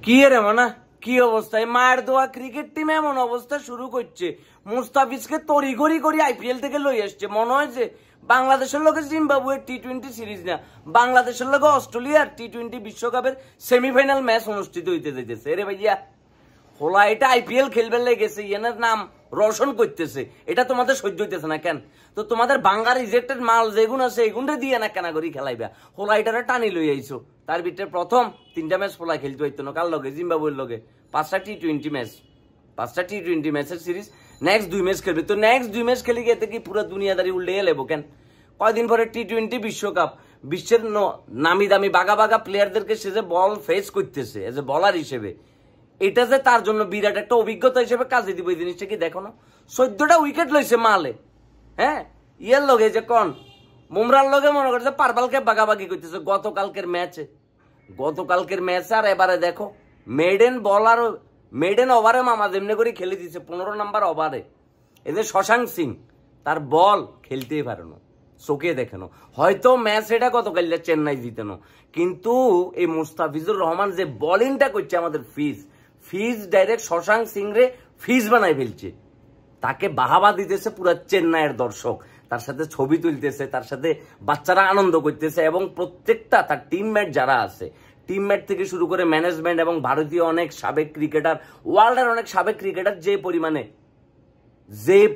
কি রে মানা কি অবস্থায় মায়ের দোয়া ক্রিকেট টিম এমন অবস্থা শুরু করছে, মুস্তাফিজকে তড়িঘড়ি করে আইপিএল থেকে লই আসছে। মনে হয় যে বাংলাদেশের লোকে জিম্বাবুয়ের টি-20 সিরিজ না, বাংলাদেশের লোকে অস্ট্রেলিয়ার টি-20 বিশ্বকাপের সেমিফাইনাল ম্যাচ অনুষ্ঠিত হইতে যাইতেছে। এরে ভাইয়া হোলা এটা আইপিএল খেলবে লেগেছে, এনার নাম রোশন করতেছে, এটা তোমাদের সহ্য হইতেছে না কেন? তো তোমাদের বাঙ্গার রিজেক্টেড মাল যেগুন আছে এগুনটা দিয়ে না কেনা করি খেলাইবা? হোলা এটারে টানি লই আইছো। তার ভিতরে প্রথম 3টা ম্যাচ হোলা খেলতে হইতো না, কার লগে? জিম্বাবুয়ের লগে। 5টা টি-20 ম্যাচ, 5টা টি-20 ম্যাচের সিরিজ, নেক্সট 2 ম্যাচ খেলবে। তো নেক্সট 2 ম্যাচ খেলে গিয়ে কি পুরো দুনিয়াদারি উল্টে লেবো কেন? কয়দিন পরে টি-20 বিশ্বকাপ, বিশ্বের নামি দামি বাগা বাগা প্লেয়ারদেরকে সে যে বল ফেস করতেছে এজ এ বলার হিসেবে, এটা যে তার জন্য বিরাট একটা অভিজ্ঞতা হিসেবে কাজে দিব। এই জিনিসটা কি দেখো না? 14টা উইকেট লইছে মালে। হ্যাঁ, ইয়ের লগে যে কোন বুমরার লগে মনে করছে পারবালকে বাগাবাগি করতেছে গতকালকের ম্যাচে। আর এবারে দেখো মেডেন বলার মেডেন ওভারে মামা যেমনি করে খেলে দিচ্ছে 15 নাম্বার ওভারে। এদের শশাঙ্ক সিং তার বল খেলতেই পারে না, চোখে দেখেনো। হয়তো ম্যাচ এটা গতকাল চেন্নাই জিতেনো, কিন্তু এই মুস্তাফিজুর রহমান যে বোলিংটা করছে আমাদের ফিজ ডাইরেক্ট শশাঙ্ক সিং রে ফিজ বানাই ফেলছে। তাকে বাহাবা দিতেছে পুরো চেন্নাইয়ের দর্শক, তার সাথে ছবি তুলতেছে, তার সাথে বাচ্চারা আনন্দ করতেছে, এবং প্রত্যেকটা তার টিমমেট যারা আছে, টিমমেট থেকে শুরু করে ম্যানেজমেন্ট এবং ভারতীয় অনেক সাবেক ক্রিকেটার, ওয়ার্ল্ডের অনেক সাবেক ক্রিকেটার যে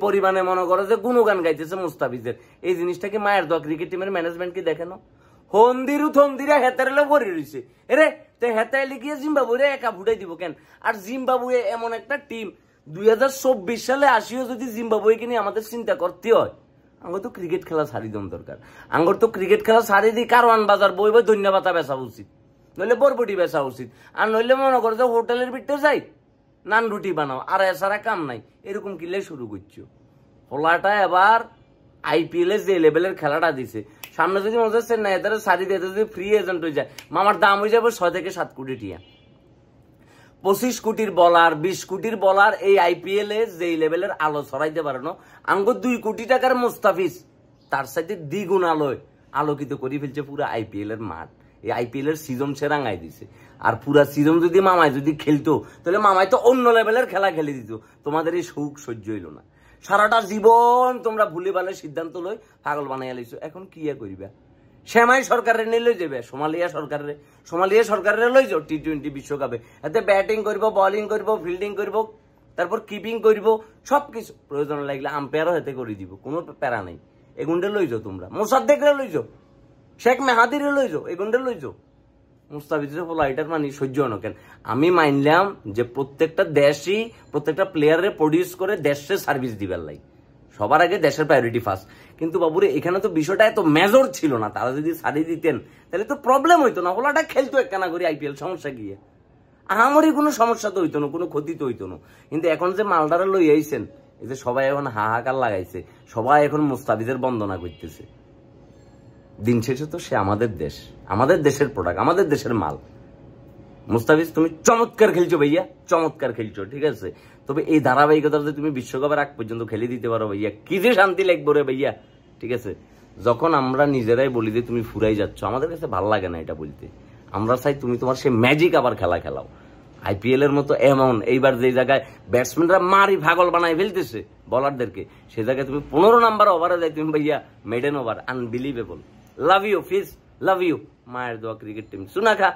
পরিমাণে মনে করো যে গুণগান গাইতেছে মুস্তাফিজের। এই জিনিসটাকে মায়ের দোয়া ক্রিকেট টিমের ম্যানেজমেন্ট কি দেখে না? থন্দিরা হেতারেলে ভরে রয়েছে। এরে তো হেতায় লিখিয়ে জিম্বাবুয়ে একা ফুটাই দিব কেন? আর জিম্বাবুয়ে এমন একটা টিম, 2024 সালে আসিও যদি জিম্বাবুয়েকে নিয়ে আমাদের চিন্তা করতে হয়, আঙ্গর তো ক্রিকেট খেলা ছাড়ি দম দরকার। আঙ্গর তো ক্রিকেট খেলা ছাড়ি দিই কারওয়ান বাজার বই ধন্যবাদ বেচা উচিত, নইলে বরবটি বেচা উচিত। আর নইলে মনে করো যে হোটেলের ভিতরে যাই নান রুটি বানাও, আর এছাড়া কাম নাই, এরকম কিলে শুরু করছো। হোলাটা এবার আইপিএল এর যে লেভেলের খেলাটা দিছে, সামনে যদি মনে হচ্ছে চেন্নাই এদের সারি দিয়ে যদি ফ্রি এজেন্ট হয়ে যায়, মামার দাম হয়ে যাবে 6 থেকে 7 কোটি টিয়া। 25 কোটির বলার, 20 কোটির বলার এই আইপিএল এর যে লেভেলের আলো ছড়াইতে পারে না, আঙ্গ 2 কোটি টাকার মুস্তাফিজ তার সাথে দ্বিগুণ আলোকিত করে ফেলছে পুরো আইপিএল এর মাঠ। এই আইপিএল এর সিজন সে রাঙাই দিছে। আর পুরা সিজন যদি মামায় যদি খেলতো, তাহলে মামায় তো অন্য লেভেলের খেলা খেলে দিত। তোমাদের এই সুখ সহ্য হইল না, সারাটা জীবন তোমরা ভুলে ভালে সিদ্ধান্ত লই পাগল বানাইয়া লইছো। এখন কি করিবা? শ্যামাই সরকারের নিয়ে লই যাবে, সোমালিয়া সরকারের লই যাও টি-20 বিশ্বকাপে। এতে ব্যাটিং করবো, বোলিং করবো, ফিল্ডিং করবো, তারপর কিপিং করবো, সবকিছু প্রয়োজন লাগলে আম্পায়ারও হাতে করে দিব, কোনো প্যারা নেই। এগুন্ডে লই যাও, তোমরা মোসাদ্দেকরে লই যাও, শেখ মেহাদিরে লই যাও, এগুন্ডে লই যাও। মুস্তাফিজের হলো এটার মানে সহ্য হনো কেন? আমি মানলাম যে প্রত্যেকটা দেশই প্রত্যেকটা প্লেয়ারে প্রডিউস করে দেশে সার্ভিস দিবার লাই, সবার আগে দেশের প্রায়োরিটি ফার্স্ট। কিন্তু বাবুরে এখানে তো বিষয়টা এত মেজর ছিল না, তারা যদি সারিয়ে দিতেন তাহলে তো প্রবলেম হইতো না, হোলাটা খেলতো একখানা করে আইপিএল, সমস্যা গিয়ে আমারই কোনো সমস্যা তো হইতো না, কোনো ক্ষতি তো হইতো না। কিন্তু এখন যে মালদারে লই আইছেন, এই যে সবাই এখন হাহাকার লাগাইছে, সবাই এখন মুস্তাফিজের বন্দনা করতেছে। দিন শেষে তো সে আমাদের দেশ, আমাদের দেশের প্রোডাক্ট, আমাদের দেশের মাল। মুস্তাফিজ তুমি চমৎকার খেলছো ভাইয়া, চমৎকার খেলছো, ঠিক আছে। তবে এই ধারাবাহিকতা যদি তুমি বিশ্বকাপের আগ পর্যন্ত খেলে দিতে পারো ভাইয়া, কি যে শান্তি লাগবে রে ভাইয়া, ঠিক আছে। যখন আমরা নিজেরাই বলি যে তুমি ফুরাই যাচ্ছ, আমাদের কাছে ভালো লাগে না এটা বলতে। আমরা চাই তুমি তোমার সে ম্যাজিক আবার খেলাও। আইপিএল এর মতো এমন এইবার যে জায়গায় ব্যাটসম্যানরা মারি পাগল বানাই ফেলতেছে বলারদেরকে, সে জায়গায় তুমি 15 নাম্বার ওভারে যাই তুমি ভাইয়া maiden over, unbelievable. Love you Fizz, love you. মায়ের দোয়া ক্রিকেট টিম, সুনাখা।